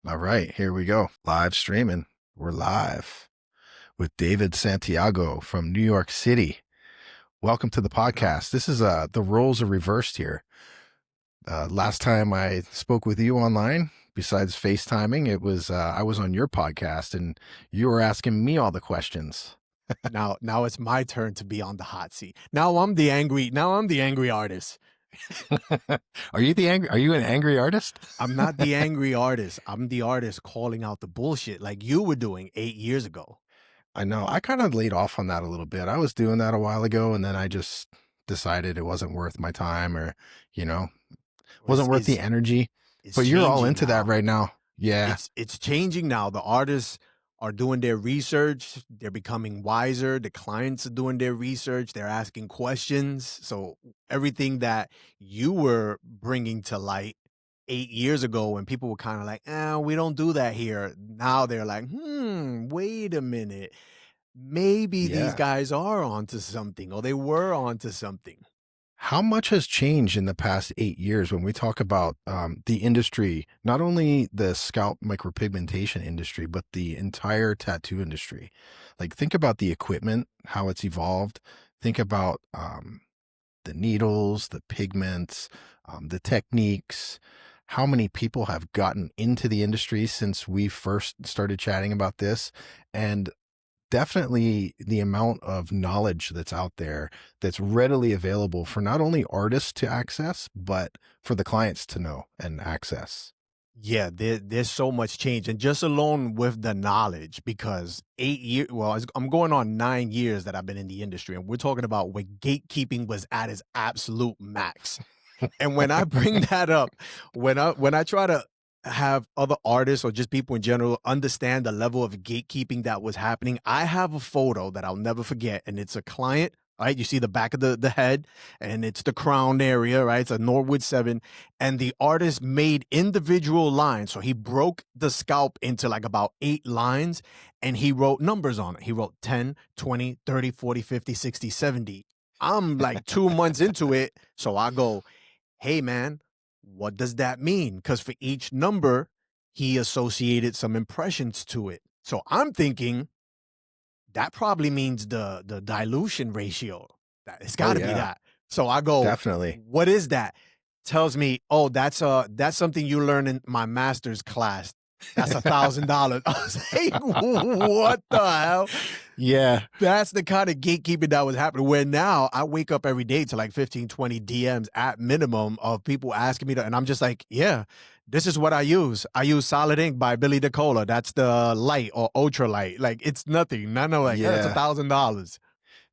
All right, here we go. Live streaming. We're live with David Santiago from New York City. Welcome to the podcast. This is the roles are reversed here. Last time I spoke with you online, besides FaceTiming, it was I was on your podcast and you were asking me all the questions. Now it's my turn to be on the hot seat. Now I'm the angry artist. Are you an angry artist? I'm not the angry artist. I'm the artist calling out the bullshit like you were doing 8 years ago. I know. I kind of laid off on that a little bit. I was doing that a while ago, and then I just decided it wasn't worth my time, or wasn't worth the energy. But you're all into that right now. Yeah. It's changing now. The artists are doing their research. They're becoming wiser. The clients are doing their research. They're asking questions. So everything that you were bringing to light 8 years ago when people were kind of like, we don't do that here. Now they're like, wait a minute. Maybe these guys are onto something, or they were onto something. How much has changed in the past 8 years when we talk about the industry, not only the scalp micropigmentation industry, but the entire tattoo industry? Like, think about the equipment, how it's evolved. Think about the needles, the pigments, the techniques, how many people have gotten into the industry since we first started chatting about this, and definitely the amount of knowledge that's out there that's readily available for not only artists to access, but for the clients to know and access. Yeah, there's so much change. And just alone with the knowledge, because 8 years, I'm going on 9 years that I've been in the industry, and we're talking about when gatekeeping was at its absolute max. And when I bring that up, when I try to have other artists or just people in general understand the level of gatekeeping that was happening, I have a photo that I'll never forget, and it's a client, right? You see the back of the head, and it's the crown area, right? It's a Norwood 7, and the artist made individual lines. So he broke the scalp into like about 8 lines, and he wrote numbers on it. He wrote 10, 20, 30, 40, 50, 60, 70. I'm like 2 months into it, so I go, hey, man, what does that mean? Because for each number, he associated some impressions to it. So I'm thinking that probably means the dilution ratio. It's got to be that. So I go, definitely. What is that? Tells me, oh, that's something you learn in my master's class. That's $1,000. I was like, what the hell? Yeah. That's the kind of gatekeeping that was happening, where now I wake up every day to like 15, 20 DMs at minimum of people asking me to, and I'm just like, yeah, this is what I use. I use Solid Ink by Billy DeCola. That's the light or ultra light. Like, it's nothing. I know, like, it's $1,000.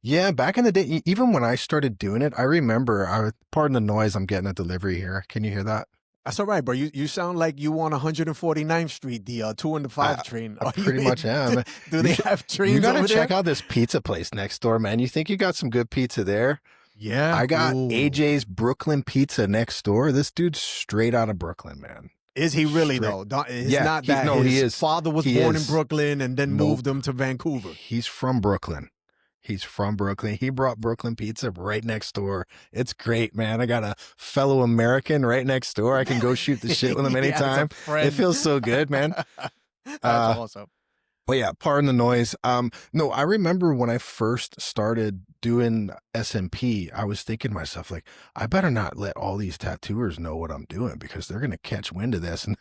Yeah, back in the day, even when I started doing it, I remember, pardon the noise, I'm getting a delivery here. Can you hear that? That's all right, bro. You sound like you on 149th Street, the 2 and the 5 train. I pretty much am. Do they have trains? You gotta over check there? out this pizza place next door, man. You think you got some good pizza there? Yeah. I got AJ's Brooklyn Pizza next door. This dude's straight out of Brooklyn, man. Is he really, though? It's not that his father was born in Brooklyn and then moved him to Vancouver. He's from Brooklyn. He's from Brooklyn. He brought Brooklyn Pizza right next door. It's great, man. I got a fellow American right next door. I can go shoot the shit with him anytime. It feels so good, man. That's awesome. But yeah, pardon the noise. No, I remember when I first started doing SMP, I was thinking to myself, like, I better not let all these tattooers know what I'm doing, because they're going to catch wind of this and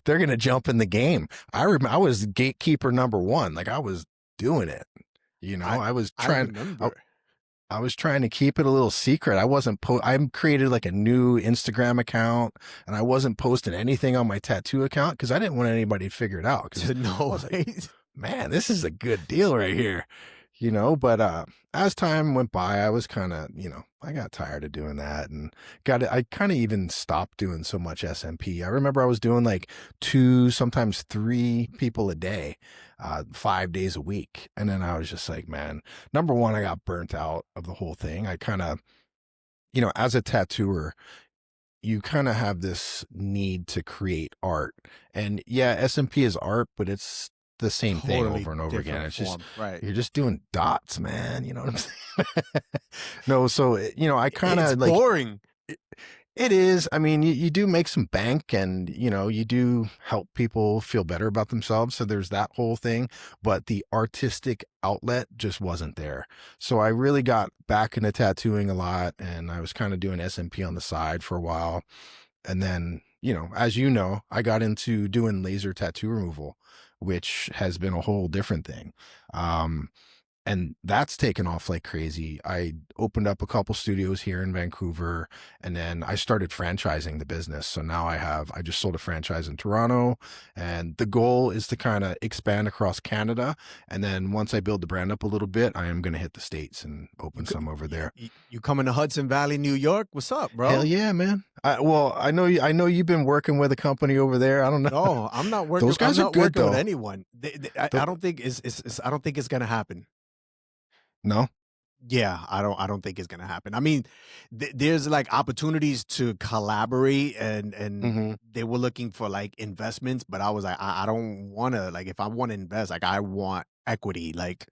they're going to jump in the game. I was gatekeeper number 1. Like, I was doing it. I was trying to keep it a little secret. I wasn't I created like a new Instagram account, and I wasn't posting anything on my tattoo account because I didn't want anybody to figure it out. Man, this is a good deal right here. But as time went by, I was kind of, I got tired of doing that, and I kind of even stopped doing so much SMP. I remember I was doing like 2, sometimes 3 people a day, 5 days a week. And then I was just like, man, number one, I got burnt out of the whole thing. I kind of, as a tattooer, you kind of have this need to create art. And yeah, SMP is art, but it's the same thing over and over again. It's just, you're just doing dots, man. You know what I'm saying? No, so, I kind of like, boring. It is. I mean, you do make some bank and, you do help people feel better about themselves. So there's that whole thing. But the artistic outlet just wasn't there. So I really got back into tattooing a lot and I was kind of doing SMP on the side for a while. And then, as you know, I got into doing laser tattoo removal, which has been a whole different thing. Um, and that's taken off like crazy. I opened up a couple studios here in Vancouver, and then I started franchising the business. So now I just sold a franchise in Toronto, and the goal is to kind of expand across Canada. And then once I build the brand up a little bit, I am going to hit the States and open some over there. You coming to Hudson Valley, New York? What's up, bro? Hell yeah, man. I know you've been working with a company over there. I don't know. No, I'm not working. Those guys I'm are not good working though. with anyone. I don't think I don't think it's gonna happen. No. Yeah, I don't think it's gonna happen. I mean, there's like opportunities to collaborate, and Mm-hmm. they were looking for like investments, but I was like, I don't want to. Like, if I want to invest, like I want equity. Like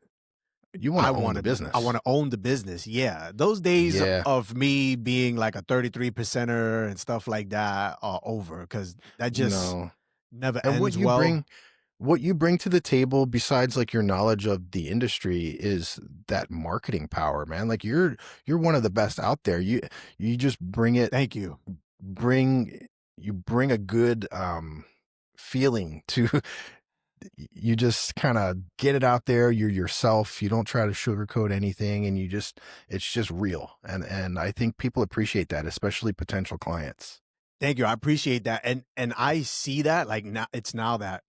You want I to own want the to, I business. want to own the business. Yeah, those days Yeah. of me being like a 33 percenter and stuff like that are over, because that just No. never And ends well. what you bring to the table besides like your knowledge of the industry is that marketing power, man. Like you're one of the best out there. You just Thank you. bring you bring a good feeling to you just kind of get it out there. You're yourself. You don't try to sugarcoat anything and it's just real. And I think people appreciate that, especially potential clients. Thank you. I appreciate that. And I see that, like, now it's now that,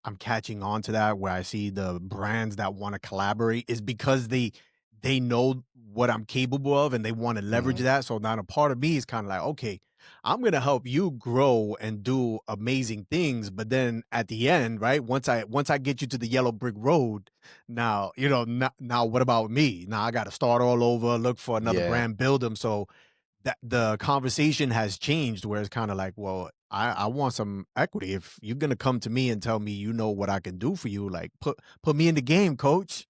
I'm catching on to that, where I see the brands that want to collaborate is because they know what I'm capable of and they want to leverage Mhm. that. So now a part of me is kind of like, okay, I'm gonna help you grow and do amazing things. But then at the end, right? Once I get you to the yellow brick road, now, now what about me? Now I gotta start all over, look for another Yeah. brand, build them. So that the conversation has changed, where it's kind of like, well, I want some equity. If you're gonna come to me and tell me you know what I can do for you, like put me in the game, coach.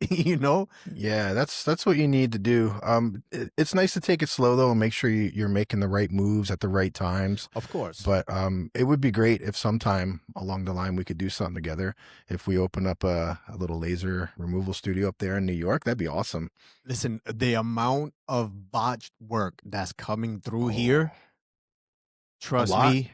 Yeah, that's what you need to do. It's nice to take it slow though and make sure you're making the right moves at the right times. Of course. But it would be great if sometime along the line we could do something together. If we open up a little laser removal studio up there in New York, that'd be awesome. Listen, the amount of botched work that's coming through Oh, here, a trust lot, me.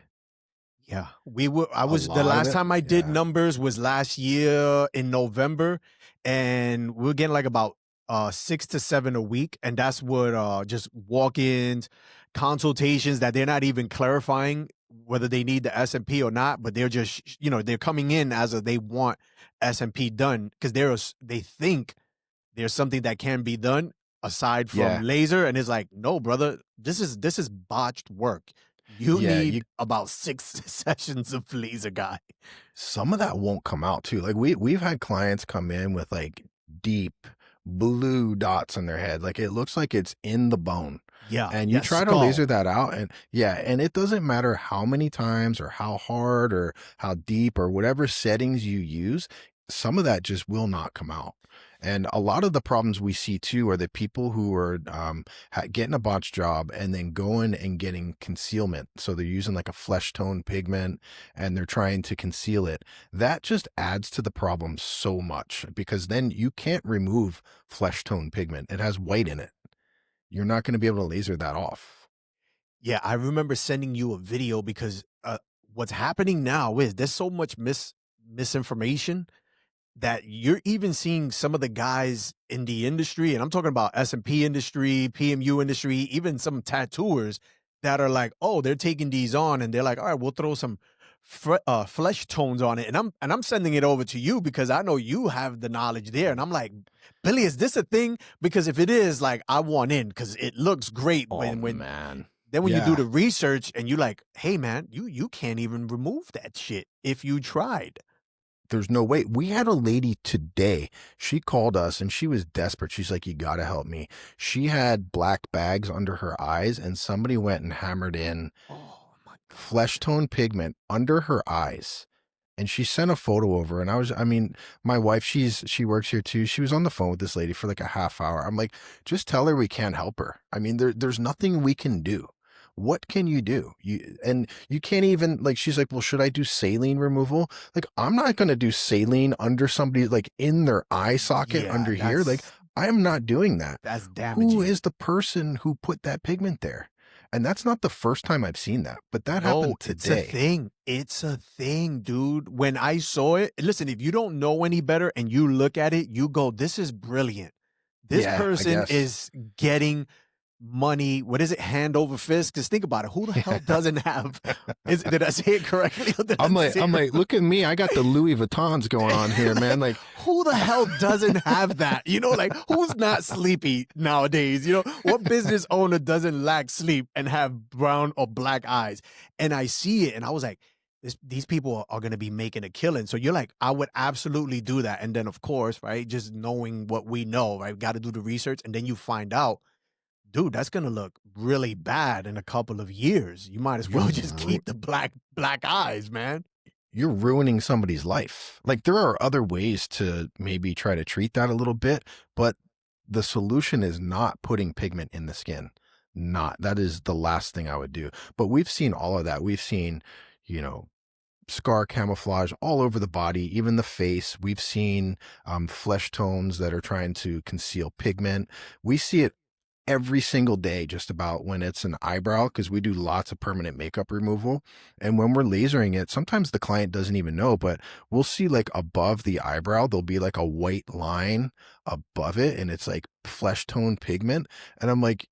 Yeah, I a was the lot of last it. time I did Yeah, numbers was last year in November, and we are getting like about 6 to 7 a week, and that's what just walk-ins, consultations that they're not even clarifying whether they need the SMP or not, but they're just they're coming in as they want SMP done, because they think there's something that can be done aside from yeah, laser, and it's like, no, brother, this is botched work. You yeah. You need about 6 sessions of laser, guy. Some of that won't come out too. Like we've had clients come in with like deep blue dots on their head. Like it looks like it's in the bone. Yeah, And you yeah, try to laser skull. that out and yeah, and it doesn't matter how many times or how hard or how deep or whatever settings you use, some of that just will not come out. And a lot of the problems we see too are the people who are getting a botched job and then going and getting concealment. So they're using like a flesh tone pigment and they're trying to conceal it. That just adds to the problem so much because then you can't remove flesh tone pigment. It has white in it. You're not going to be able to laser that off. Yeah, I remember sending you a video because what's happening now is there's so much misinformation that you're even seeing some of the guys in the industry, and I'm talking about S&P industry, PMU industry, even some tattooers that are like, oh, they're taking these on, and they're like, all right, we'll throw some flesh tones on it, and I'm sending it over to you because I know you have the knowledge there, and I'm like, Billy, is this a thing? Because if it is, like, I want in because it looks great Oh when man. then when you do Yeah. the research and you like, hey man, you can't even remove that shit if you tried. There's no way. We had a lady today. She called us and she was desperate. She's like, you got to help me. She had black bags under her eyes and somebody went and hammered in Oh my flesh god. tone pigment under her eyes. And she sent a photo over. And I mean, my wife, she works here too. She was on the phone with this lady for like a half hour. I'm like, just tell her we can't help her. I mean, there's nothing we can do. what can you do? And you can't even, like, she's like, well, should I do saline removal? Like, I'm not going to do saline under somebody, like in their eye socket Yeah, under here. Like, I'm not doing that. that's Who damaging. is the person who put that pigment there? And that's not the first time I've seen that, but that No, happened it's a today. thing. It's a thing, dude. When I saw it, listen, if you don't know any better and you look at it, you go, this is brilliant. This Yeah, I person guess. is getting money. What is it? Hand over fist? Because think about it. Who the hell doesn't have? Did I say it correctly? Or did I say I'm it like, look at me. I got the Louis Vuittons going on here, man. Like, who the hell doesn't have that? You know, like who's not sleepy nowadays? You know, what business owner doesn't lack sleep and have brown or black eyes? And I see it and I was like, these people are going to be making a killing. So you're like, I would absolutely do that. And then of course, right, just knowing what we know, right, got to do the research. And then you find out, dude, that's going to look really bad in a couple of years. You might as well you're just ru- keep the black eyes, man. you're ruining somebody's life. Like, there are other ways to maybe try to treat that a little bit, but the solution is not putting pigment in the skin. Not that is the last thing I would do. But we've seen all of that. We've seen, you know, scar camouflage all over the body, even the face. We've seen flesh tones that are trying to conceal pigment. We see it every single day, just about, when it's an eyebrow, because we do lots of permanent makeup removal. And when we're lasering it, sometimes the client doesn't even know, but we'll see, like, above the eyebrow, there'll be like a white line above it, and it's like flesh tone pigment. And I'm like,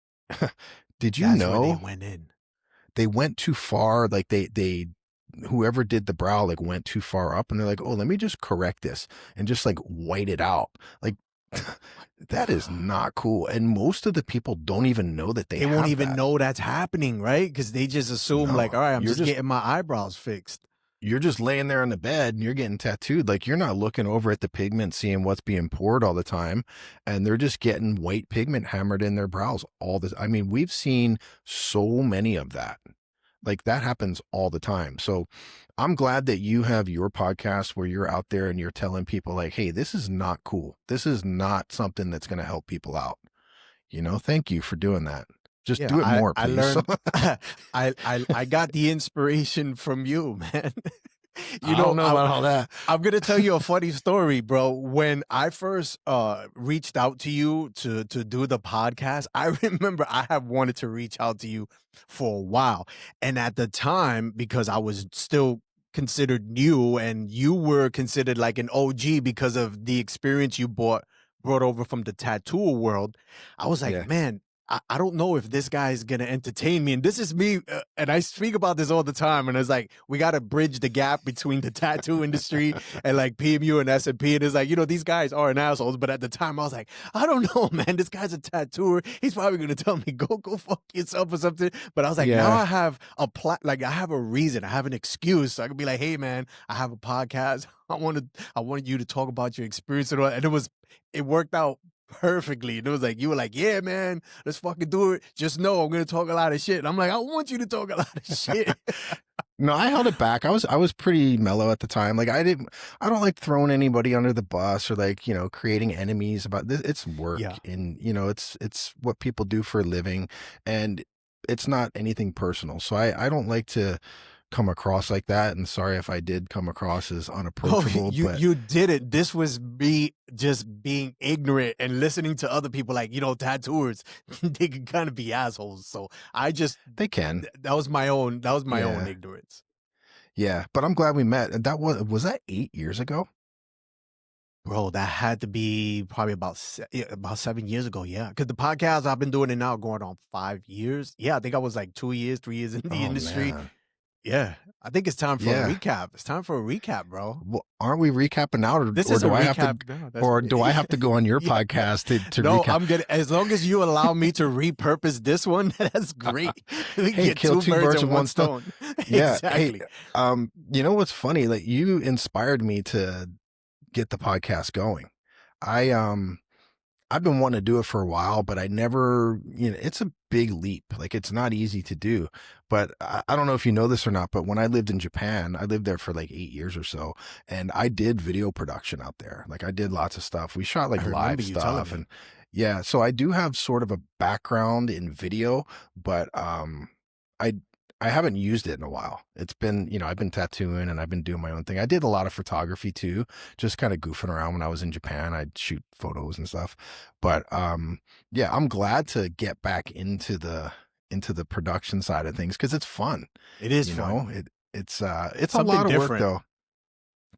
did you That's where they know went in. they went too far? Like, they whoever did the brow, like, went too far up, and they're like, oh, let me just correct this and just like white it out. Like, that is not cool. And most of the people don't even know that They won't have even that. know that's happening, right? Because they just assume, like, No, all right, I'm you're just just getting my eyebrows fixed. you're just laying there in the bed and you're getting tattooed. Like, you're not looking over at the pigment, seeing what's being poured all the time. And they're just getting white pigment hammered in their brows all this. I mean, we've seen so many of that. Like, that happens all the time. So I'm glad that you have your podcast where you're out there and you're telling people, like, hey, this is not cool. This is not something that's going to help people out. Thank you for doing that. Just Yeah, do it more, I please. learned I got the inspiration from you, man. You I know, don't know about all that. I'm gonna tell you a funny story, bro. When I first reached out to you to do the podcast, I remember I have wanted to reach out to you for a while. And at the time, because I was still considered new and you were considered like an OG because of the experience you brought over from the tattoo world, I was like, Yeah. man, I don't know if this guy is gonna entertain me. And this is me, and I speak about this all the time. And it's like, we gotta bridge the gap between the tattoo industry and like PMU and S&P. And it's like, these guys are an assholes. But at the time, I was like, I don't know, man. This guy's a tattooer. He's probably gonna tell me, go fuck yourself or something. But I was like, now Yeah. I have I have a reason, I have an excuse. So I could be like, hey, man, I have a podcast. I wanted you to talk about your experience and all. And it worked out perfectly. And it was like, you were like, yeah, man, let's fucking do it. Just know I'm gonna talk a lot of shit. And I'm like, I want you to talk a lot of shit. No, I held it back. I was pretty mellow at the time. Like, I don't like throwing anybody under the bus or, like, creating enemies about this. It's work, Yeah. and it's what people do for a living, and it's not anything personal. So I don't like to come across like that. And sorry if I did come across as No, unapproachable, but you did it. This was me just being ignorant and listening to other people, like, tattooers, they can kind of be assholes. So I just they can. that was my own Yeah. ignorance. Yeah. But I'm glad we met. And was that 8 years ago? Bro, that had to be probably about 7 years ago. Yeah, because the podcast, I've been doing it now going on 5 years. Yeah, I think I was like 2 years, 3 years in the Oh, industry. man. Yeah, I think it's time for a Yeah. recap. It's time for a recap, bro. Well, aren't we recapping now, or This is a do I have to, recap now. That's or do I have to go on your Yeah. podcast to No, recap? I'm good. As long as you allow me to repurpose this one, that's great. We Hey, get kill two birds with one stone. Yeah. Exactly. Hey, you know what's funny? Like, you inspired me to get the podcast going. I've been wanting to do it for a while, but I never, it's a big leap. Like, it's not easy to do. But I don't know if you know this or not, but when I lived in Japan, I lived there for like 8 years or so, and I did video production out there. Like, I did lots of stuff. We shot like I remember live you telling stuff, me. and yeah, so I do have sort of a background in video, but I I haven't used it in a while. It's been, I've been tattooing and I've been doing my own thing. I did a lot of photography too, just kind of goofing around when I was in Japan. I'd shoot photos and stuff. But yeah, I'm glad to get back into the production side of things because it's fun. It is You fun. know, it's a Something lot of work different. though.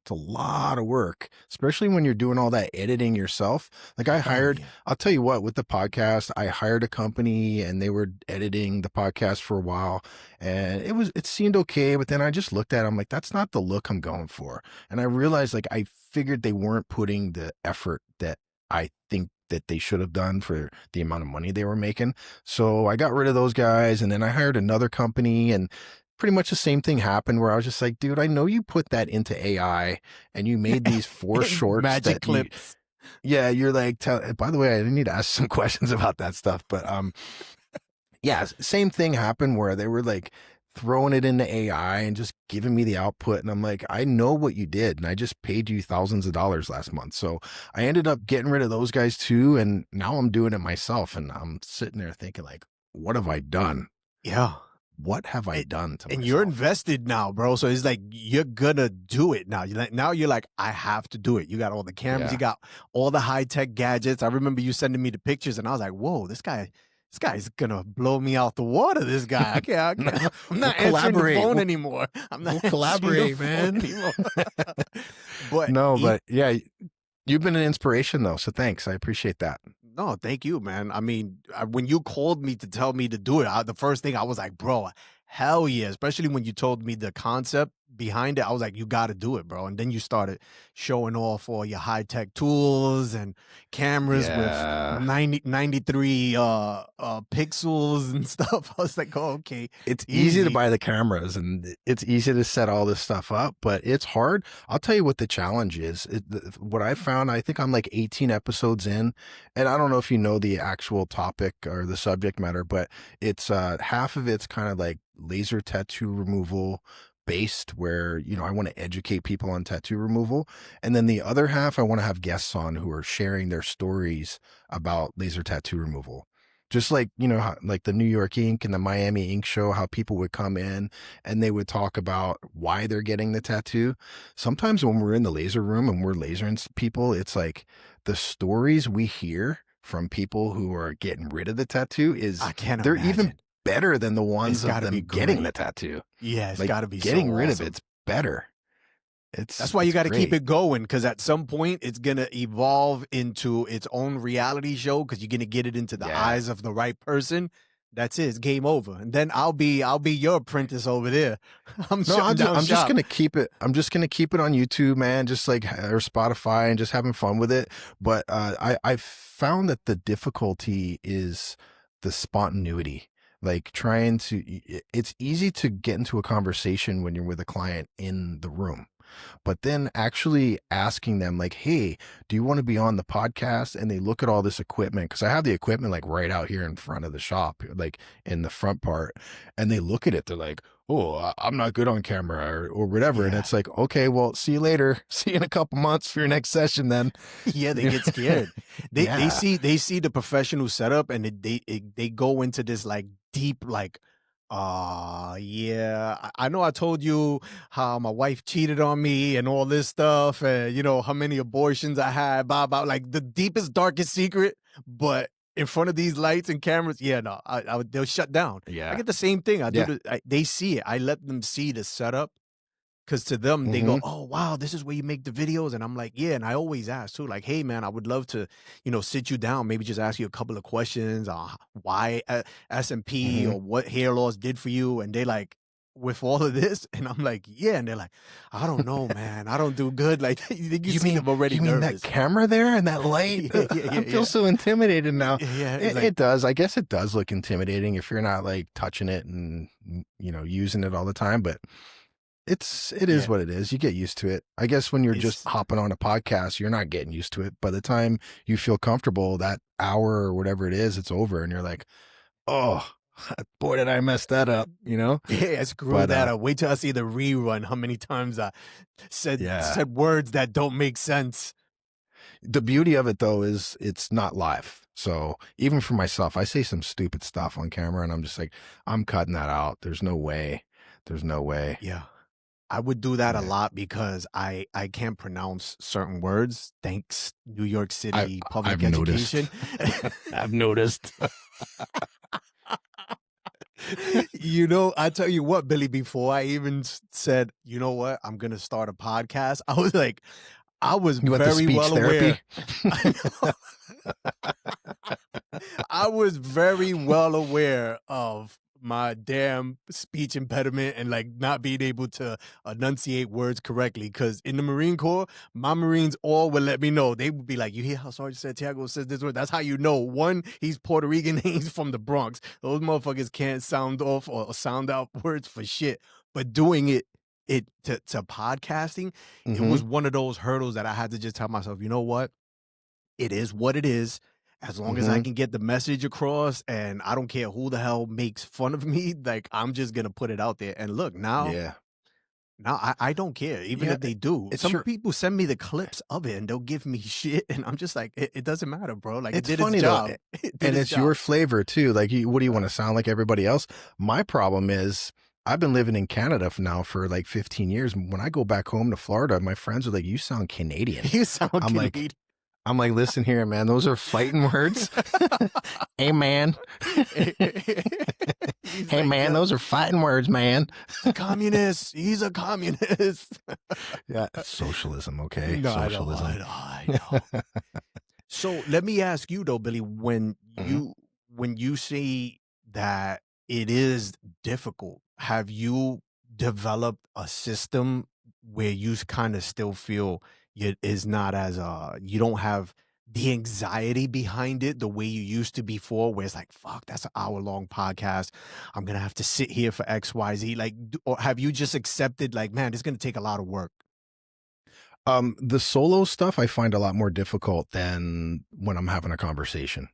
It's a lot of work, especially when you're doing all that editing yourself. Like Oh yeah. I'll tell you what, with the podcast, I hired a company and they were editing the podcast for a while and it seemed okay. But then I just looked at it, I'm like, that's not the look I'm going for. And I realized like, I figured they weren't putting the effort that I think that they should have done for the amount of money they were making. So I got rid of those guys and then I hired another company and pretty much the same thing happened where I was just like, dude, I know you put that into AI and you made these 4 shorts Magic that you, clips. yeah, you're like, by the way, I didn't need to ask some questions about that stuff, but yeah, same thing happened where they were like throwing it into AI and just giving me the output. And I'm like, I know what you did. And I just paid you thousands of dollars last month. So I ended up getting rid of those guys too. And now I'm doing it myself. And I'm sitting there thinking like, what have I done? Yeah. What have I done to And you're myself? invested now, bro. So it's like you're gonna do it now. You're like, I have to do it. You got all the cameras, Yeah. you got all the high-tech gadgets. I remember you sending me the pictures, and I was like, whoa, this guy's gonna blow me out the water. This guy. I can't. I'm We'll not answering the collaborate. phone anymore. I'm not We'll collaborate, answering the phone man. anymore. But No, but yeah, you've been an inspiration though. So thanks. I appreciate that. no, thank you, man. I mean, when you called me to tell me to do it, the first thing I was like, bro, hell yeah. Especially when you told me the concept behind it, I was like, you got to do it, bro. And then you started showing off all your high tech tools and cameras with Yeah. 93 pixels and stuff. I was like, oh, okay. It's easy to buy the cameras and it's easy to set all this stuff up, but it's hard. I'll tell you what the challenge is. What I found, I think I'm like 18 episodes in, and I don't know if you know the actual topic or the subject matter, but it's half of it's kind of like laser tattoo removal based where, I want to educate people on tattoo removal. And then the other half, I want to have guests on who are sharing their stories about laser tattoo removal. Just like, like the New York Ink and the Miami Ink show, how people would come in and they would talk about why they're getting the tattoo. Sometimes when we're in the laser room and we're lasering people, it's like the stories we hear from people who are getting rid of the tattoo I can't they're imagine. even better than the It's ones of gotta them be getting the great. tattoo. Yeah, it's Like got to be getting so rid awesome. of it's better. That's why you It's got to keep great. it going, because at some point it's gonna evolve into its own reality show, because you're gonna get it into the Yeah. eyes of the right person. That's it. It's game over, and then I'll be your apprentice over there. I'm No, shutting down I'm just shop. gonna keep it. I'm just gonna keep it on YouTube, man. Just like or Spotify, and just having fun with it. But I found that the difficulty is the spontaneity. Like trying to. It's easy to get into a conversation when you're with a client in the room, but then actually asking them like, hey, do you want to be on the podcast? And they look at all this equipment, because I have the equipment like right out here in front of the shop, like in the front part, and they look at it, they're like, oh, I'm not good on camera or whatever. And Yeah. it's like, okay, well, see you later. See you in a couple months for your next session then. Yeah, they get scared. They Yeah. see the professional setup, and they go into this like deep like, yeah, I know I told you how my wife cheated on me and all this stuff, and how many abortions I had, blah blah, like the deepest, darkest secret. But in front of these lights and cameras, yeah, no, they'll shut down. I Yeah. get the same thing. Yeah. They see it. I let them see the setup. Because to them, they go, Mhm. oh, wow, this is where you make the videos. And I'm like, yeah. And I always ask too, like, hey, man, I would love to, sit you down, maybe just ask you a couple of questions on why S&P Mhm. or what hair loss did for you. And they like, with all of this? And I'm like, yeah. And they're like, I don't know, man. I don't do good. Like, you see them already you mean nervous. that camera there and that light? I feel so intimidated now. Yeah, it's It, like, it does. I guess it does look intimidating if you're not like touching it and using it all the time. But it is yeah, what it is. You get used to it. I guess when you're just it's, hopping on a podcast, you're not getting used to it. By the time you feel comfortable, that hour or whatever it is, it's over, and you're like, oh, boy, did I mess that up, yeah, screw But that up. Wait till I see the rerun. How many times I said yeah, words that don't make sense. the beauty of it though is it's not live. So even for myself, I say some stupid stuff on camera and I'm just like, I'm cutting that out. There's no way. There's no way. Yeah. I would do that a Yeah. lot because I can't pronounce certain words. Thanks, New York I City I've public noticed. education. I've noticed. You know, I tell you what, Billy, before I even said, you know what, I'm going to start a podcast, I was like, I was You went to very speech well aware. therapy? I know. I was very well aware of my damn speech impediment and like not being able to enunciate words correctly. Because in the Marine Corps, my Marines all would let me know. They would be like, "You hear how Sergeant Santiago says this word? That's how you know. One, he's Puerto Rican, he's from the Bronx. Those motherfuckers can't sound off or sound out words for shit. But doing it to podcasting, it Mm-hmm. was one of those hurdles that I had to just tell myself, you know what? It is what it is. As long as I Mm-hmm. can get the message across and I don't care who the hell makes fun of me, like I'm just gonna put it out there. And look, Yeah. now I don't care, even Yeah. if they do. It's Some sure. people send me the clips of it and they'll give me shit, and I'm just like, it doesn't matter, bro. Like it It's did its funny though, job. It did and its it's your job. flavor too. Like, what do you want to sound like everybody else? My problem is I've been living in Canada now for like 15 years. When I go back home to Florida, my friends are like, "You sound Canadian." You sound I'm like, Canadian. listen here, man. Those are fighting words. Hey, man. He's Hey, like, man. yo, Those are fighting words, man. communist. He's a communist. Yeah, socialism. Okay, No, I know, socialism. I know. So let me ask you though, Billy, Mhm. when you see that it is difficult, have you developed a system where you kind of still feel it is not as you don't have the anxiety behind it the way you used to before, where it's like, fuck, that's an hour-long podcast. I'm gonna have to sit here for XYZ. Like, or have you just accepted, like, man, it's gonna take a lot of work? The solo stuff I find a lot more difficult than when I'm having a conversation.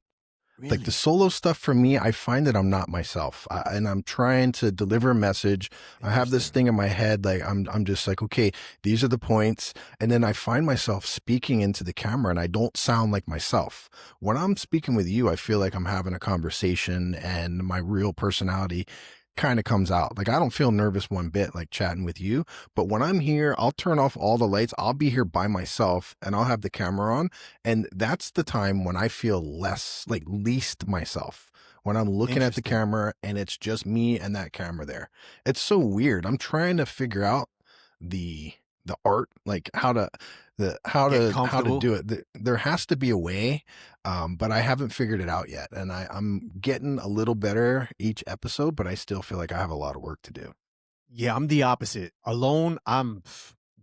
Like the Really? solo stuff for me, I find that I'm not myself, and I'm trying to deliver a message. I have this Interesting. thing in my head, like I'm just like, okay, these are the points, and then I find myself speaking into the camera, and I don't sound like myself. When I'm speaking with you, I feel like I'm having a conversation, and my real personality kind of comes out. Like I don't feel nervous one bit, like chatting with you. But when I'm here, I'll turn off all the lights. I'll be here by myself, and I'll have the camera on. And that's the time when I feel less, like least myself. When I'm looking at the Interesting. camera and it's just me and that camera there. It's so weird. I'm trying to figure out the art, like Get how to comfortable. do it. There has to be a way, but I haven't figured it out yet. And I'm getting a little better each episode, but I still feel like I have a lot of work to do. Yeah, I'm the opposite. Alone, I'm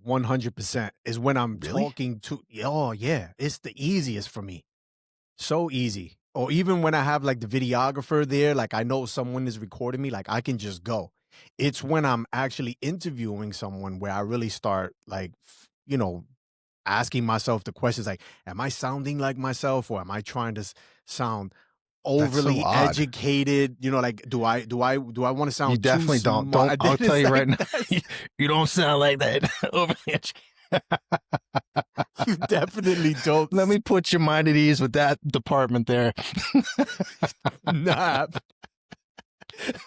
100% is when I'm Really? talking to, oh yeah, it's the easiest for me. So easy. Or even when I have like the videographer there, like I know someone is recording me, like I can just go. It's when I'm actually interviewing someone where I really start like, asking myself the questions like, am I sounding like myself or am I trying to sound That's so overly odd. educated? Like, do I want to You sound too definitely don't. smart? I'll tell It's you like right now, that's you don't sound like that. Overly educated. you definitely don't. Let me put your mind at ease with that department there. Nah,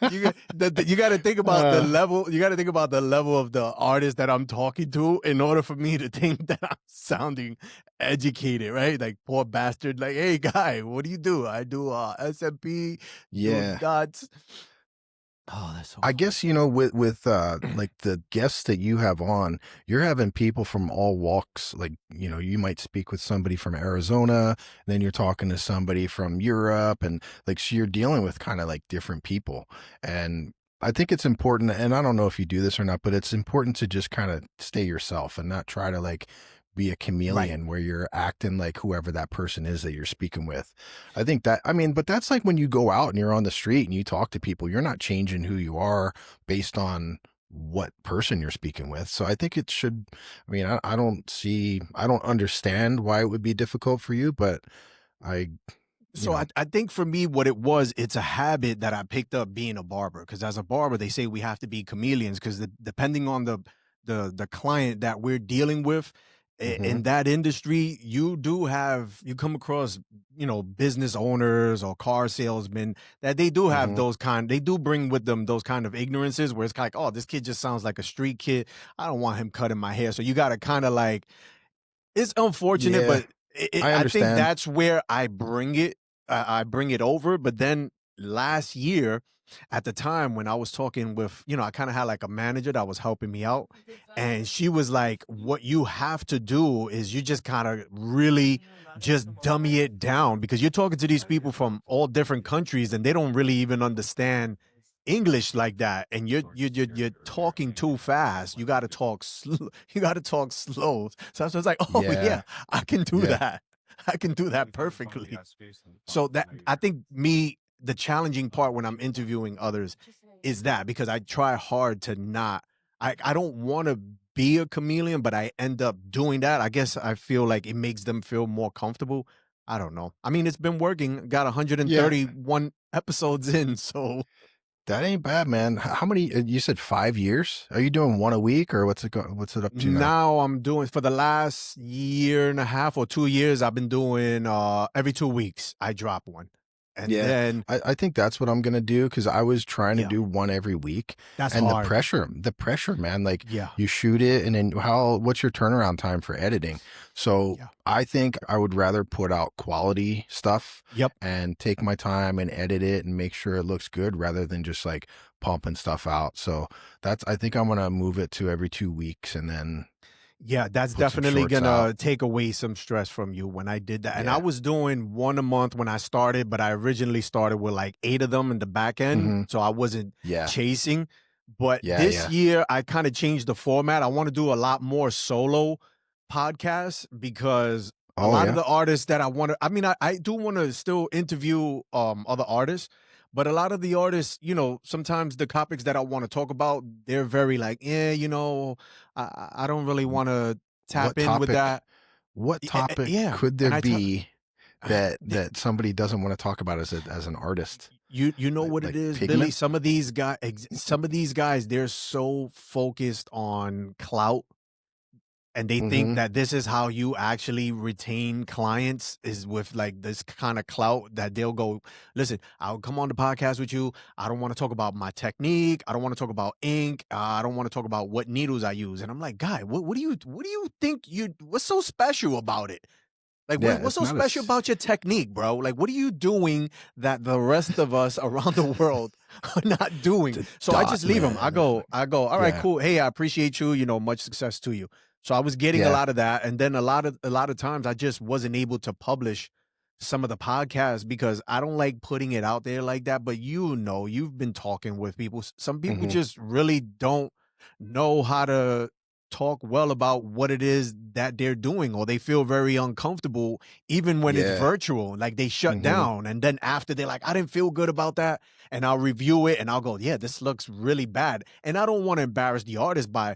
you got to think about the uh, level. You got to think about the level of the artist that I'm talking to in order for me to think that I'm sounding educated, right? Like poor bastard. Like, hey guy, what do you do? I do SMP, doing yeah. dots. Oh, that's so I funny. guess with like the guests that you have on, you're having people from all walks. Like you might speak with somebody from Arizona, and then you're talking to somebody from Europe, and like so you're dealing with kind of like different people. And I think it's important, and I don't know if you do this or not, but it's important to just kind of stay yourself and not try to like be a Right. chameleon where you're acting like whoever that person is that you're speaking with. I think that, I mean, but that's like when you go out and you're on the street and you talk to people, you're not changing who you are based on what person you're speaking with. So I think it should, I mean, I don't understand why it would be difficult for you, but I, you So know, I think for me, what it was, it's a habit that I picked up being a barber. Because as a barber, they say we have to be chameleons. Because depending on the client that we're dealing with, Mhm. in that industry, you come across, business owners or car salesmen that they do have Mhm. they do bring with them those kind of ignorances where it's like, oh, this kid just sounds like a street kid. I don't want him cutting my hair. So you got to kind of like, it's unfortunate, Yeah, but I I think understand. that's where I bring it over. But then last year, at the time when I was talking with, I kind of had like a manager that was helping me out, and she was like, "What you have to do is you just kind of really just dummy it down because you're talking to these people from all different countries, and they don't really even understand." English like that, and you're talking too fast. You got to talk slow. You got to talk slow. So I was like, oh Yeah, yeah, I can do yeah, that. I can do that perfectly. So that, I think, the challenging part when I'm interviewing others is that, because I try hard to not, I don't want to be a chameleon, but I end up doing that. I guess I feel like it makes them feel more comfortable. I don't know. I mean, it's been working. Got yeah. 131 episodes in, so That ain't bad, man. How many? You said 5 years? Are you doing one a week, or what's it up to now? now I'm doing, for the last year and a half or 2 years, I've been doing every 2 weeks I drop one. And Yeah, then I think that's what I'm gonna do because I was trying to yeah, do one every week, that's and hard. the pressure, man. Like Yeah. you shoot it, and then what's your turnaround time for editing? So Yeah. I think I would rather put out quality stuff Yep. and take my time and edit it and make sure it looks good rather than just like pumping stuff out. So I think I'm gonna move it to every 2 weeks and then Yeah, that's put some definitely shorts out. gonna take away some stress from you when I did that. And I Yeah. was doing one a month when I started, but I originally started with like 8 of them in the back end, Hmm. so I wasn't Yeah. chasing. But Yeah. this Yeah. year I kind of changed the format. I want to do a lot more solo podcasts because a Oh lot of yeah. the artists that I want to, I mean, I do want to still interview other artists, but a lot of the artists, sometimes the topics that I want to talk about, they're very like, yeah, I don't really want to What tap in with topic? that. What topic Yeah, could there and I tell be that somebody doesn't want to talk about as an artist? you know what it Like is, Billy. pigment? Some of these guys, they're so focused on clout, and they think Mm-hmm. that this is how you actually retain clients, is with like this kind of clout that they'll go, listen, I'll come on the podcast with you. I don't want to talk about my technique. I don't want to talk about ink. I don't want to talk about what needles I use. And I'm like, guy, what do you think what's so special about it? Like, Yeah, what's it's so not special as about your technique, bro? Like, what are you doing that the rest of us around the world are not doing? the So I dot just leave them. I man. It's go, like, all right, yeah, cool. Hey, I appreciate you. Much success to you. So I was getting a yeah. lot of that, and then a lot of times I just wasn't able to publish some of the podcasts because I don't like putting it out there like that. But you've been talking with people. Some people Mm-hmm. just really don't know how to talk well about what it is that they're doing, or they feel very uncomfortable even when it's Yeah. virtual. Like, they shut Mm-hmm. down, and then after they're like, I didn't feel good about that, and I'll review it and I'll go, yeah, this looks really bad. And I don't want to embarrass the artist by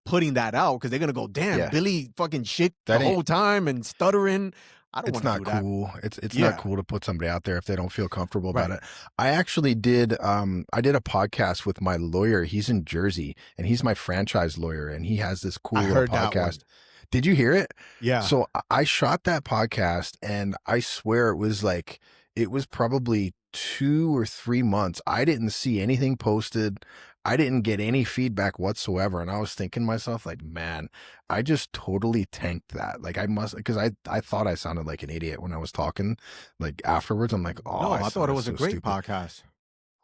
putting that out, because they're gonna go, damn, Yeah. Billy fucking shit the That ain't whole time and stuttering. I don't it's want to not do that. cool. It's not Yeah. cool to put somebody out there if they don't feel comfortable about Right. it. I actually did I did a podcast with my lawyer. He's in Jersey and he's my franchise lawyer and he has this I cool little heard that podcast. one. Did you hear it? Yeah. So I shot that podcast and I swear it was probably 2 or 3 months. I didn't see anything posted. I didn't get any feedback whatsoever. And I was thinking to myself, like, man, I just totally tanked that. Like I must, because I thought I sounded like an idiot when I was talking. Like afterwards, I'm like, oh, No, I I thought it sounded was a so great stupid. podcast.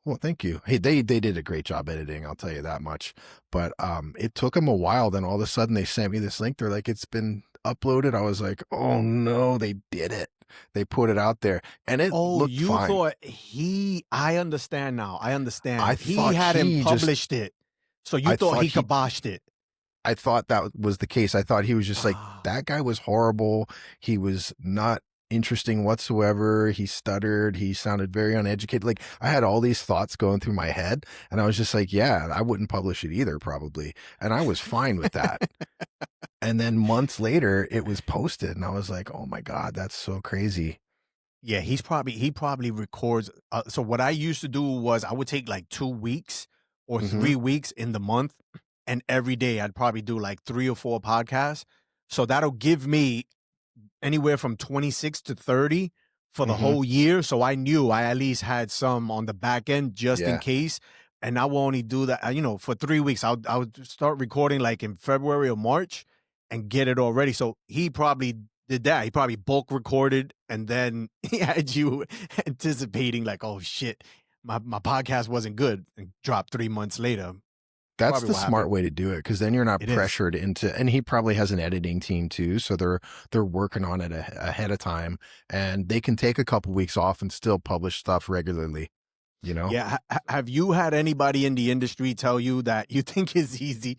Well, thank you. Hey, they did a great job editing. I'll tell you that much. But it took them a while. Then all of a sudden they sent me this link. They're like, it's been uploaded. I was like, oh no, they did it. They put it out there, and it Oh, looked you fine. thought I understand now. I I understand. He thought hadn't he just. published it. So you I thought thought he he kiboshed it. I thought that was the case. I thought he was just like, Ah. that guy was horrible. He was not interesting whatsoever. He stuttered. He sounded very uneducated. Like I had all these thoughts going through my head and I was just like, yeah, I wouldn't publish it either probably. And I was fine with that. And then months later it was posted and I was like, oh my God, that's so crazy. Yeah, he probably records. So what I used to do was I would take like 2 weeks or Hmm. 3 weeks in the month, and every day I'd probably do like 3 or 4 podcasts. So that'll give me anywhere from 26 to 30 for the Mhm. whole year. So I knew I at least had some on the back end just in Yeah. case. And I will only do that, for 3 weeks. I would start recording like in February or March and get it all ready. So he probably did that. He probably bulk recorded and then he had you anticipating like, oh shit, my podcast wasn't good and dropped 3 months later. That's Probably the what happened. smart way to do it, because then you're not It is. pressured into, and he probably has an editing team too, so they're working on it ahead of time, and they can take a couple weeks off and still publish stuff regularly, you know? Yeah. Have you had anybody in the industry tell you that you think is easy?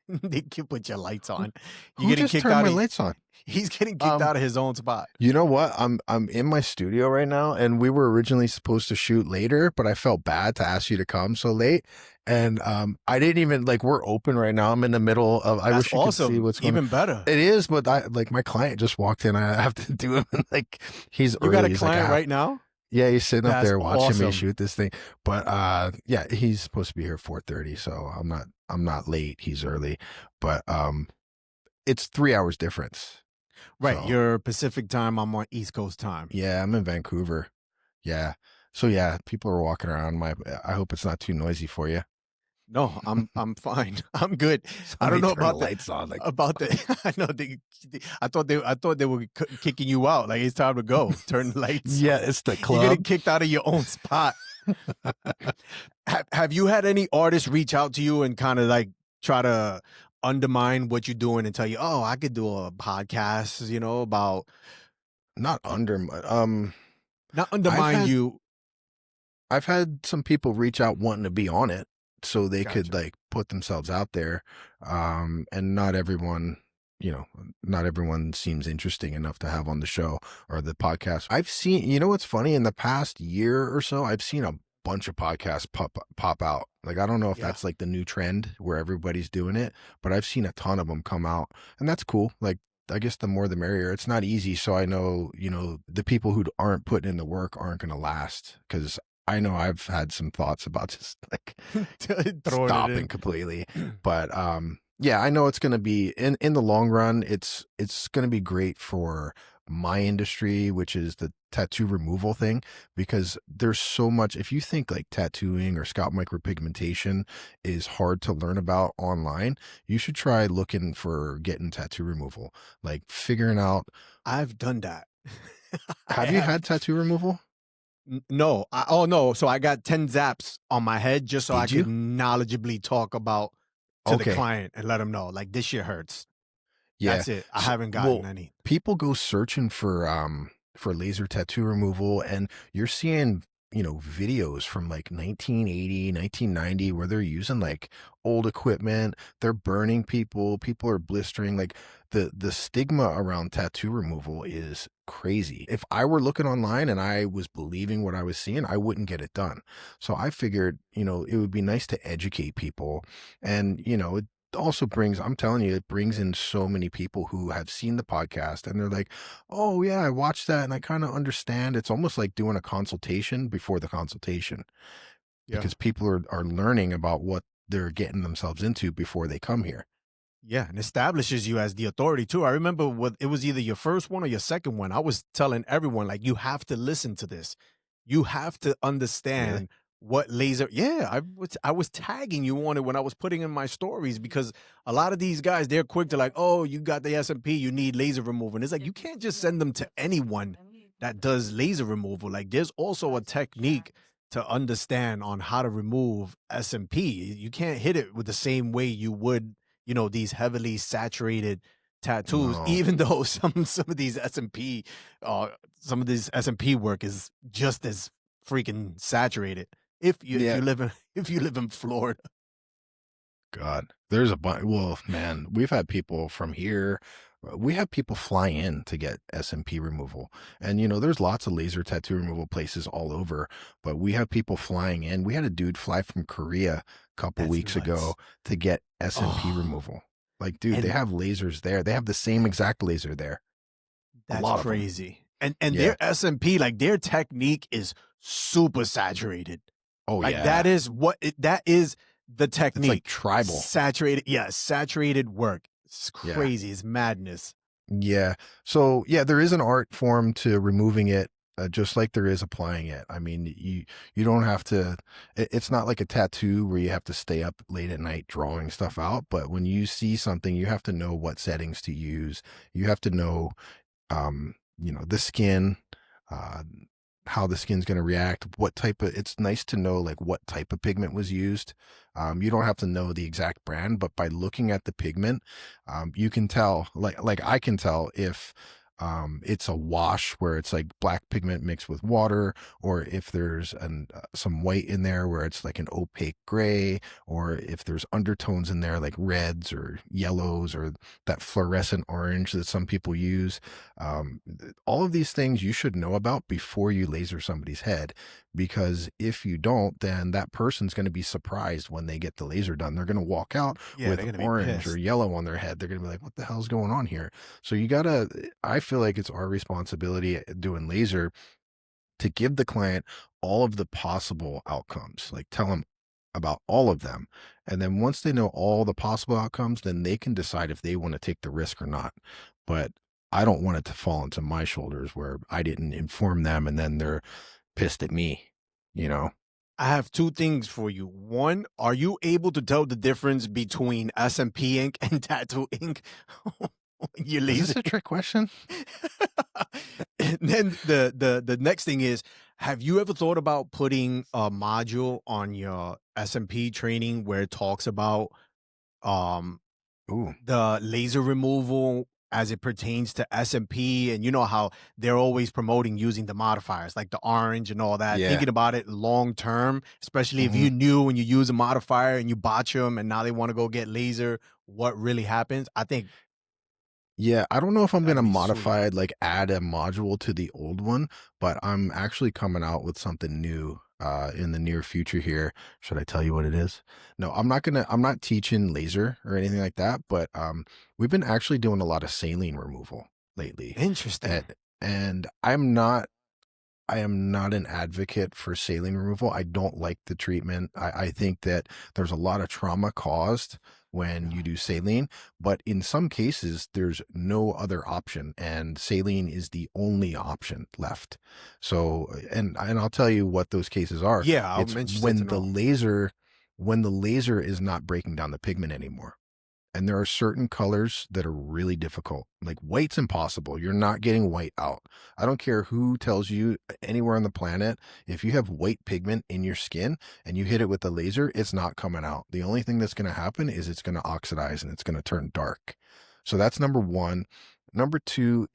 They can put your lights Who on. You're who getting just kicked turned out my of. lights on? He's getting kicked Um, out of his own spot. you know what? I'm in my studio right now, and we were originally supposed to shoot later, but I felt bad to ask you to come so late. And I didn't even like, we're open right now. I'm in the middle of, I That's wish you could see awesome. what's going on. Even better. It is, but I like, my client just walked in. I have to do him, and like, he's You got early. a He's like, client right now? yeah, he's sitting up That's there watching me awesome. shoot this thing. But yeah, he's supposed to be here at 4:30, so I'm not late. He's early. But it's 3 hours difference. Right. So You're Pacific time. I'm on East Coast time. yeah, I'm in Vancouver. Yeah. So yeah, people are walking around. I hope it's not too noisy for you. No, I'm fine. I'm good. I don't Somebody know turn the about the lights on. Like, I know I thought they were kicking you out. Like it's time to go. Turn the lights. yeah, it's the You're getting club. kicked out of your own spot. Have you had any artists reach out to you and kind of like try to undermine what you're doing and tell you, oh, I could do a podcast, about Not under. not I've undermine had you? I've had some people reach out wanting to be on it, so they could Gotcha. like put themselves out there. And not everyone, not everyone seems interesting enough to have on the show or the podcast. I've seen, what's funny, in the past year or so, I've seen a bunch of podcasts pop out. Like, I don't know if Yeah. that's like the new trend where everybody's doing it, but I've seen a ton of them come out, and that's cool. Like, I guess the more the merrier. It's not easy, so I know, the people who aren't putting in the work aren't going to last, because I know I've had some thoughts about just like Throwing it stopping in. completely. But yeah, I know it's going to be in the long run, it's going to be great for my industry, which is the tattoo removal thing, because there's so much. If you think like tattooing or scalp micropigmentation is hard to learn about online, you should try looking for getting tattoo removal, like figuring out. I've done that. I Have you have. had tattoo removal? No. No. So I got 10 zaps on my head just so I Did you? could knowledgeably talk about to the Okay. client and let them know, like, this shit hurts. Yeah. That's it. I So, haven't gotten well, any. people go searching for laser tattoo removal, and you're seeing, videos from like 1980, 1990, where they're using like old equipment, they're burning people are blistering. Like, the stigma around tattoo removal is crazy. If I were looking online and I was believing what I was seeing, I wouldn't get it done. So I figured, it would be nice to educate people, and it also brings, I'm telling you, it brings in so many people who have seen the podcast, and they're like, oh yeah, I watched that and I kind of understand. It's almost like doing a consultation before the consultation, Yeah. because people are learning about what they're getting themselves into before they come here. Yeah, and establishes you as the authority too. I remember it was either your first one or your second one. I was telling everyone, like, you have to listen to this. You have to Really? understand what laser. Yeah, I was tagging you on it when I was putting in my stories, because a lot of these guys, they're quick to like, oh, you got the SMP, you need laser removal. And it's like, you can't just send them to anyone that does laser removal. Like, there's also a technique to understand on how to remove SMP. You can't hit it with the same way you would, these heavily saturated tattoos, No. even though some of these SMP, some of this SMP work is just as freaking saturated. If you Yeah. if you live in Florida. God, there's a bunch. Well, man, we've had people from here. We have people fly in to get SMP removal. And, there's lots of laser tattoo removal places all over, but we have people flying in. We had a dude fly from Korea a couple That's weeks nuts. ago to get SMP Oh, removal. Like, dude, they and have lasers there. They have the same exact laser there. A that's lot of them. crazy. And Yeah. their SMP, like, their technique is super saturated. Oh, Like, yeah. that is the It's technique. like tribal. Saturated work. It's Yeah. crazy. It's madness. Yeah. So yeah, there is an art form to removing it, just like there is applying it. I mean, you don't have to. It's not like a tattoo where you have to stay up late at night drawing stuff out. But when you see something, you have to know what settings to use. You have to know, the skin, uh, how the skin's going to react, what type of, it's nice to know like what type of pigment was used. You don't have to know the exact brand, but by looking at the pigment, you can tell, like I can tell if it's a wash where it's like black pigment mixed with water, or if there's some white in there where it's like an opaque gray, or if there's undertones in there like reds or yellows or that fluorescent orange that some people use. All of these things you should know about before you laser somebody's head, because if you don't, then that person's going to be surprised when they get the laser done. They're going to walk out they're gonna with be orange or pissed. yellow on their head. They're going to be like, what the hell's going on here? So I feel like it's our responsibility doing laser to give the client all of the possible outcomes, like tell them about all of them. And then once they know all the possible outcomes, then they can decide if they want to take the risk or not. But I don't want it to fall into my shoulders where I didn't inform them and then they're pissed at me, you know? I have two things for you. One, are you able to tell the difference between SMP ink and tattoo ink? You Is laser. this a trick question? And then the next thing is, have you ever thought about putting a module on your SMP training where it talks about Ooh, the laser removal as it pertains to SMP? And you know how they're always promoting using the modifiers like the orange and all that, yeah. thinking about it long term, especially if Mhm. you knew when you use a modifier and you botch them and now they want to go get laser, what really happens? I think Yeah, I don't know if I'm that'd gonna be sweet. modify it, like add a module to the old one, but I'm actually coming out with something new in the near future here. Should I tell you what it is? No, I'm not teaching laser or anything like that, but we've been actually doing a lot of saline removal lately. Interesting. And I am not an advocate for saline removal. I don't like the treatment. I think that there's a lot of trauma caused when you do saline, but in some cases, there's no other option, and saline is the only option left. So, and I'll tell you what those cases are. Yeah, I'm It's interested to when know. when the laser is not breaking down the pigment anymore. And there are certain colors that are really difficult. Like white's impossible. You're not getting white out. I don't care who tells you anywhere on the planet, if you have white pigment in your skin and you hit it with a laser, it's not coming out. The only thing that's going to happen is it's going to oxidize and it's going to turn dark. So that's number one. Number two,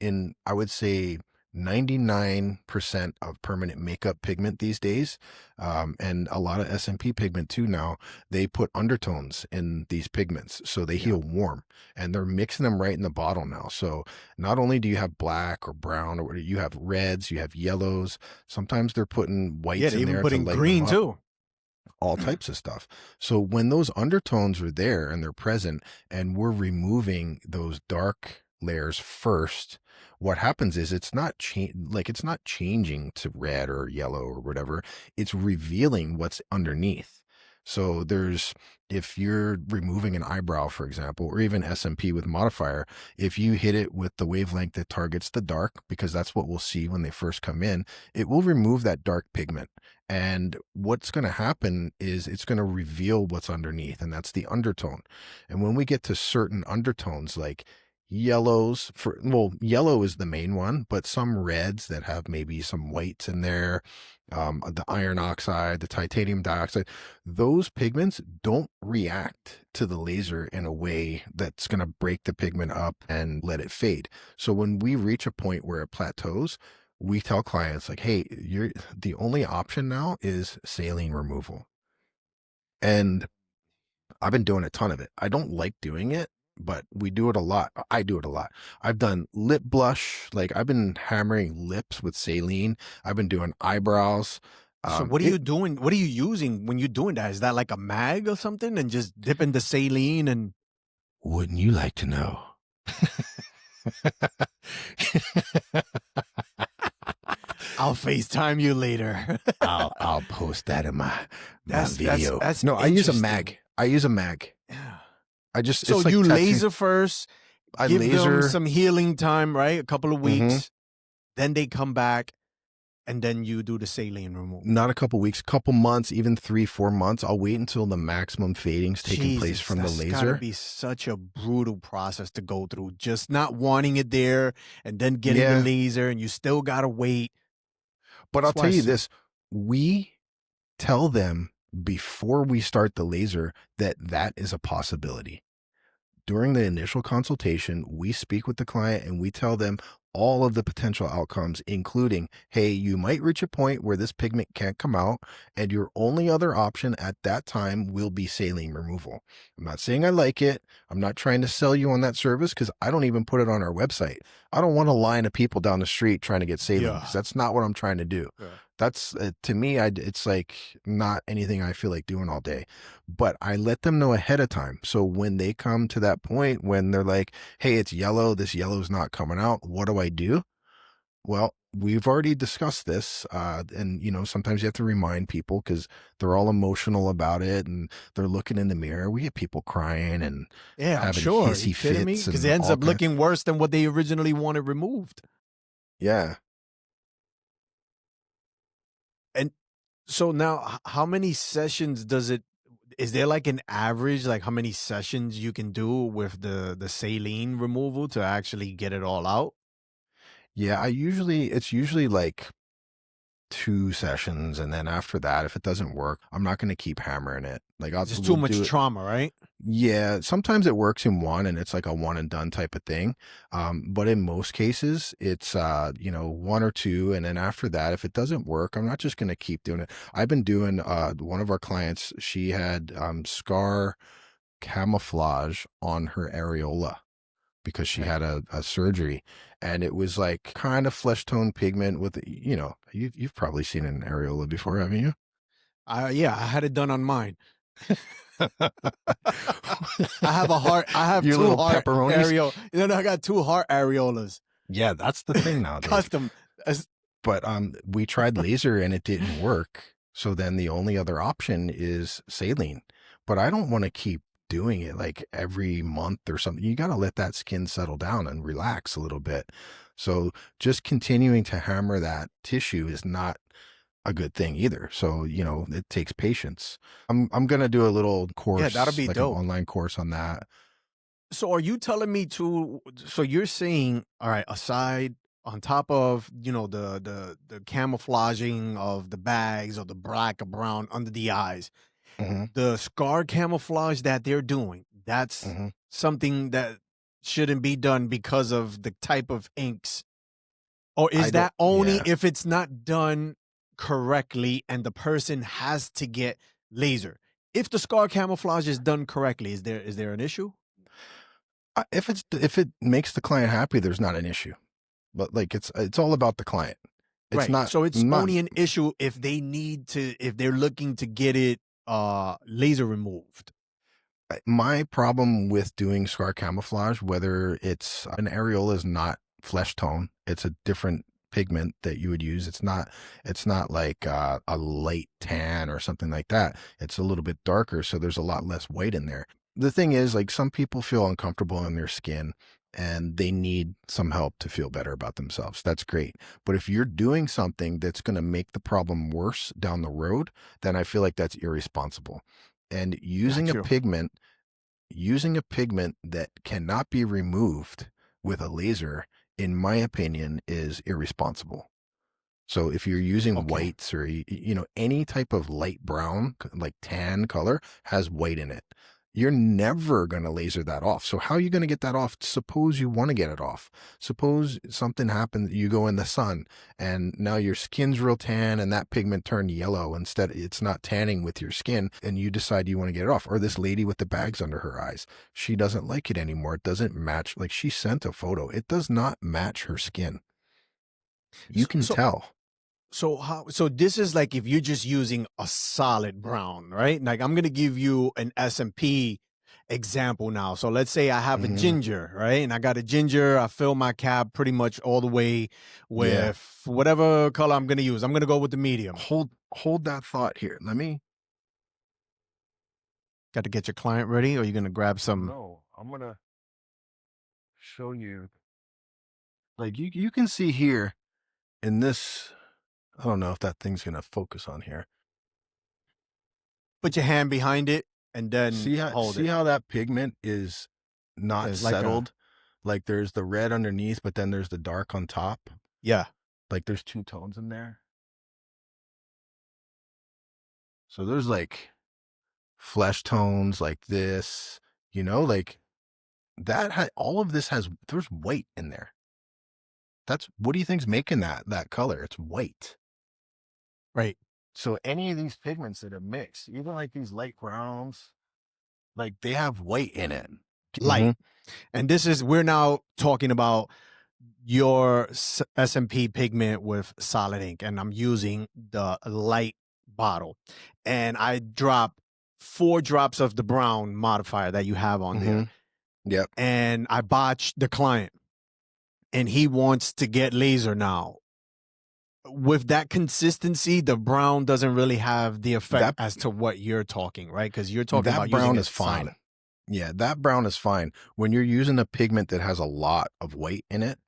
I would say 99% of permanent makeup pigment these days, and a lot of SMP pigment too now, they put undertones in these pigments so they heal warm, and they're mixing them right in the bottle now. So not only do you have black or brown, or you have reds, you have yellows. Sometimes they're putting whites They're in even there to putting lighten green them up. too. All types of stuff. So when those undertones are there and they're present and we're removing those dark layers first, what happens is it's not changing to red or yellow or whatever. It's revealing what's underneath. So if you're removing an eyebrow, for example, or even SMP with modifier, if you hit it with the wavelength that targets the dark, because that's what we'll see when they first come in, it will remove that dark pigment. And what's going to happen is it's going to reveal what's underneath, and that's the undertone. And when we get to certain undertones, like yellows, yellow is the main one, but some reds that have maybe some whites in there, the iron oxide, the titanium dioxide, those pigments don't react to the laser in a way that's going to break the pigment up and let it fade. So when we reach a point where it plateaus, we tell clients like, hey, the only option now is saline removal. And I've been doing a ton of it. I don't like doing it, but we do it a lot. I do it a lot. I've done lip blush. Like I've been hammering lips with saline. I've been doing eyebrows. So what are you doing? What are you using when you're doing that? Is that like a mag or something and just dipping the saline and Wouldn't you like to know? I'll FaceTime you later. I'll post that in my video. That's No, I use a interesting. mag. I use a mag. Yeah. So It's like you tattoo. laser first, I give them laser. some healing time, right? A couple of Hmm. weeks, then they come back, and then you do the saline removal. Not a couple weeks, couple months, even 3-4 months. I'll wait until the maximum fading's taking place Jesus, from the that's gotta laser. be such a brutal process to go through. Just not wanting it there and then getting the Yeah. laser, and you still gotta wait. But I'll That's why tell you it's this, we tell them before we start the laser that that is a possibility. During the initial consultation, we speak with the client and we tell them all of the potential outcomes, including, hey, you might reach a point where this pigment can't come out, and your only other option at that time will be saline removal. I'm not saying I like it. I'm not trying to sell you on that service because I don't even put it on our website. I don't want a line of people down the street trying to get saline because yeah. that's not what I'm trying to do. Yeah. That's to me, it's like not anything I feel like doing all day, but I let them know ahead of time. So when they come to that point, when they're like, hey, it's yellow, this yellow's not coming out, what do I do? Well, we've already discussed this. And, sometimes you have to remind people because they're all emotional about it and they're looking in the mirror. We get people crying and Yeah, I'm having sure. Are you hissy kidding me? fits Because it and ends all up kinds. looking worse than what they originally wanted removed. Yeah. And so now, how many sessions does it? Is there like an average, like how many sessions you can do with the saline removal to actually get it all out? Yeah. It's usually like 2 sessions. And then after that, if it doesn't work, I'm not going to keep hammering it. Like Just too we'll much do it. trauma, right? Yeah, sometimes it works in one and it's like a one and done type of thing. But in most cases, it's one or two, and then after that, if it doesn't work, I'm not just gonna keep doing it. I've been doing one of our clients, she had scar camouflage on her areola because she Okay. had a surgery, and it was like kind of flesh tone pigment with you've probably seen an areola before, haven't you? Yeah, I had it done on mine. I have Your two little heart pepperonis. areola. I got two heart areolas. Yeah, that's the thing nowadays. Custom. As- But we tried laser and it didn't work. So then the only other option is saline. But I don't want to keep doing it like every month or something. You got to let that skin settle down and relax a little bit. So just continuing to hammer that tissue is not a good thing either. So, it takes patience. I'm going to do a little yeah, that'll course, be like an dope. online course on that. So are you telling me so you're saying, all right, aside on top of, the camouflaging of the bags or the black or brown under the eyes, Hmm. the scar camouflage that they're doing, that's Hmm. something that shouldn't be done because of the type of inks. Or I is don't, that only yeah. if it's not done correctly and the person has to get laser? If the scar camouflage is done correctly, is there an issue? If it makes the client happy, there's not an issue. But like it's all about the client. It's Right. not So it's not only an issue if if they're looking to get it laser removed. my problem with doing scar camouflage, whether it's an areola is not flesh tone, it's a different pigment that you would use. It's not like a light tan or something like that. It's a little bit darker, so there's a lot less white in there. The thing is, like some people feel uncomfortable in their skin and they need some help to feel better about themselves. That's great. But if you're doing something that's going to make the problem worse down the road, then I feel like that's irresponsible. And Got you. using a pigment that cannot be removed with a laser, in my opinion, is irresponsible. So if you're using Okay. whites or any type of light brown, like tan color, has white in it, you're never going to laser that off. So how are you going to get that off? Suppose you want to get it off. Suppose something happens, you go in the sun and now your skin's real tan and that pigment turned yellow. Instead, it's not tanning with your skin and you decide you want to get it off. Or this lady with the bags under her eyes, she doesn't like it anymore. It doesn't match. Like she sent a photo. It does not match her skin. You So, can so tell. so this is like if you're just using a solid brown, right? Like I'm gonna give you an S&P example now. So let's say I have a Hmm. ginger, right? And I got a ginger, I fill my cab pretty much all the way Yeah. with whatever color I'm gonna use. I'm gonna go with the medium. Hold that thought here. Let me Got to get your client ready, or you're gonna grab some. No, I'm gonna show you. Like you can see here in this. I don't know if that thing's gonna focus on here. Put your hand behind it and then See hold it. how that pigment is not There's like a- settled? Like there's the red underneath, but then there's the dark on top. Yeah. Like there's two tones in there. So there's like flesh tones like this, like that. All of this there's white in there. What do you think's making that color? It's white. Right. So any of these pigments that are mixed, even like these light browns, like they have white in it. Light. And we're now talking about your S&P pigment with solid ink, and I'm using the light bottle, and I drop 4 drops of the brown modifier that you have on there. Yep. And I botched the client, and he wants to get laser now. With that consistency, the brown doesn't really have the effect as to what you're talking, right? Because you're talking about brown using is fine. Yeah, that brown is fine. When you're using a pigment that has a lot of white in it,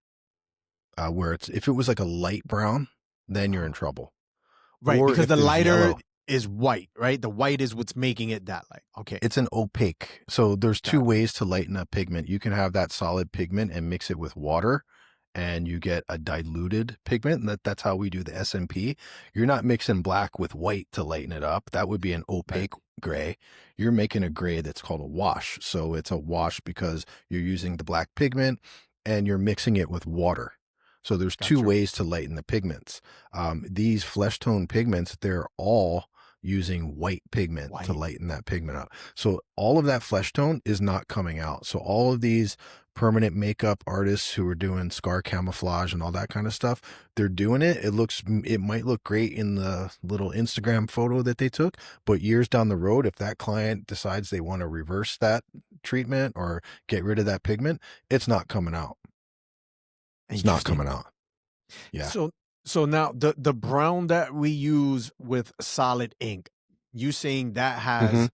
if it was like a light brown, then you're in trouble. Right, or because if the there's lighter yellow. is white, right? The white is what's making it that light. Okay. It's an opaque. So there's Got two it. ways to lighten a pigment. You can have that solid pigment and mix it with water, and you get a diluted pigment. And that's how we do the SMP. You're not mixing black with white to lighten it up. That would be an opaque gray. You're making a gray that's called a wash. So it's a wash because you're using the black pigment and you're mixing it with water. So there's two ways to lighten the pigments. These flesh tone pigments, they're all using white pigment to lighten that pigment up. So all of that flesh tone is not coming out. So all of these permanent makeup artists who are doing scar camouflage and all that kind of stuff, they're doing it. It might look great in the little Instagram photo that they took, but years down the road, if that client decides they want to reverse that treatment or get rid of that pigment, it's not coming out. It's not coming out. Yeah. So now the brown that we use with solid ink, you saying that has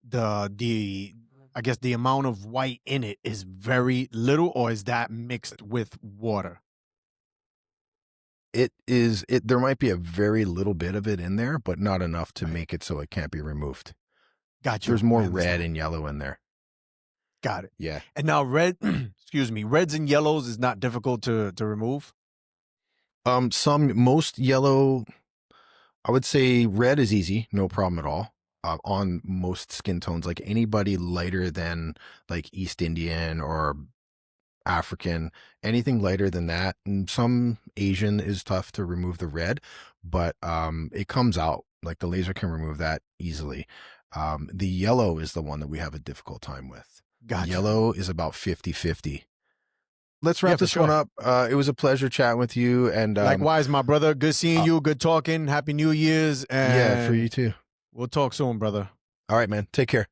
the I guess the amount of white in it is very little, or is that mixed with water? There might be a very little bit of it in there, but not enough to make it so it can't be removed. Gotcha. There's more red and yellow in there. Got it. Yeah. And now reds and yellows is not difficult to remove? Most yellow, I would say red is easy, no problem at all. On most skin tones, like anybody lighter than like East Indian or African, anything lighter than that, and some Asian is tough to remove the red, but it comes out. Like the laser can remove that easily. The yellow is the one that we have a difficult time with. Gotcha. Yellow is about 50-50. Let's wrap this one up. It was a pleasure chatting with you. And likewise, my brother. Good seeing you. Good talking. Happy New Year's. And yeah, for you too. We'll talk soon, brother. All right, man. Take care.